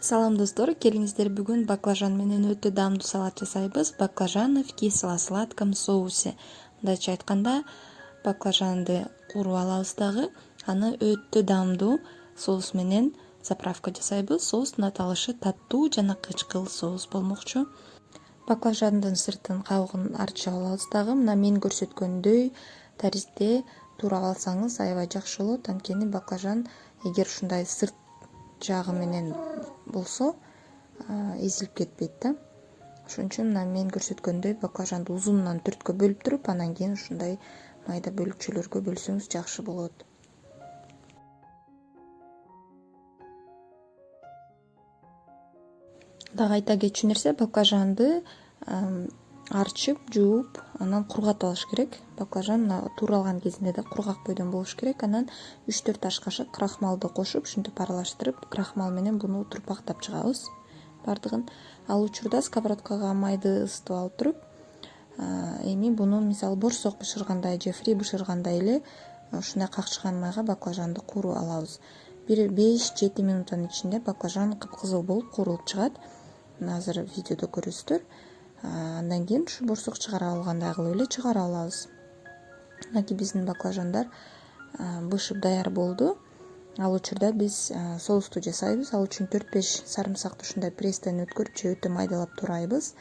Салам достор, келиңиздер бүгүн баклажан менен өтө даамдуу салат жасайбыз. Баклажаны в кисло-сладком соусе. Мындайча айтканда, баклажанды кууруп алабыз дагы, аны өтө даамдуу соус менен заправка жасайбыз. Соустун аталышы таттуу жана кычкыл соус болмокчу. Баклажандын сыртын кабыгын арчып алабыз дагы. Мына мен көрсөткөндөй таристе туурап алсаңыз аябай жакшы болот. Анткени баклажан эгер ушундай сырт жагы менен болсо эзилип кетпейт да. Ошон үчүн мына мен көрсөткөндөй баклажанды узунунан төрткө бөлүп туруп, анан кийин ушундай майда бөлүкчөлөргө бөлсөңүз жакшы болот. Дагы айта кетчү нерсе, баклажанды арчып, жууп, анан кургатып алыш керек. Баклажан мына тууралган кезинде да кургак бойдон болуш керек. Анан 3-4 аш кашык крахмалды кошуп, ушинтип аралаштырып, крахмал менен буну турпактап чыгабыз бардыгын. Ал учурда сковородкага майды ысытып алып туруп, эми буну мисалы борсок бышыргандай же фри бышыргандай эле ушундай какчыган майга баклажанды кууруп алабыз. Бир 5-7 минуттун ичинде баклажан кыпкызыл болуп куурулуп чыгат. Мына азыр видеодо көрөсүздөр. Андан кийин ушу борсок чыгара алгандай кылып эле чыгара алабыз. Мынакей биздин баклажандар бышып даяр болду. Ал учурда биз соусту жасайбыз. Ал үчүн 4-5 сарымсакты ушундай пресстен өткөрүп же өтө майдалап турайбыз.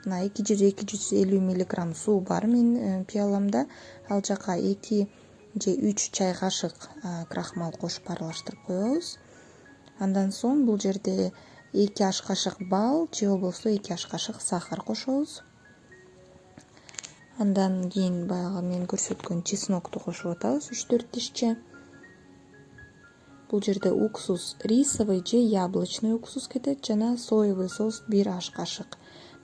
Мына 200-250 мг суу бар менин пияламда. Ал жака 2 же 3 чай кашык крахмал кошуп аралаштырып коебуз. Андан соң бул жерде 2 аш кашык бал же болбосо 2 аш кашык сахар кошобуз. Андан кийин баягы мен көрсөткөн чеснокту кошуп атабыз 3-4 тишче. Бул жерде уксус рисовый же яблочный уксус кетет жана соевый соус 1 аш кашык.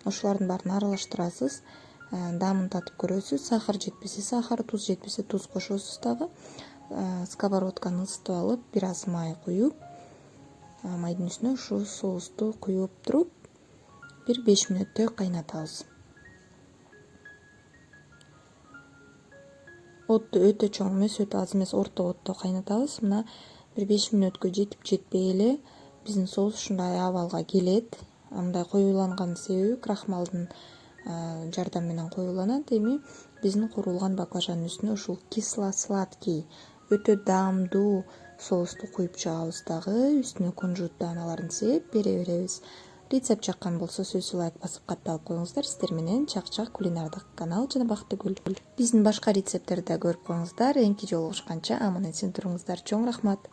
Ошолордун баарын аралаштырасыз. Даамын татып көрөсүз. Сахар жетпесе сахар, туз жетпесе туз кошосуз дагы. Сковородканы ысытып алып, бир аз май куюп, майдын үстүнө ушу соусту куюп туруп, бир 5 мүнөттөй кайнатабыз. Отту өтө чоң эмес, өтө аз эмес, орто отто кайнатабыз. Мына бир 5 мүнөткө жетип жетпей эле биздин соус ушундай абалга келет. Мындай коюланган себеби крахмалдын жардамы менен коюланат. Эми биздин куурулган баклажандын үстүнө ушул кисло-сладкий өтө даамдуу соусту куюп чыгабыз дагы. Үстүнө кунжут дааналарын сээп бере беребиз. Рецепт жаккан болсо сөзсүз лайк басып катталып коюңуздар. Сиздер менен Чак-Чак кулинардык канал жана Бактыгүл. Биздин башка рецепттерди да көрүп коюңуздар. Эки жолугушканча аман эсен туруңуздар. Чоң рахмат.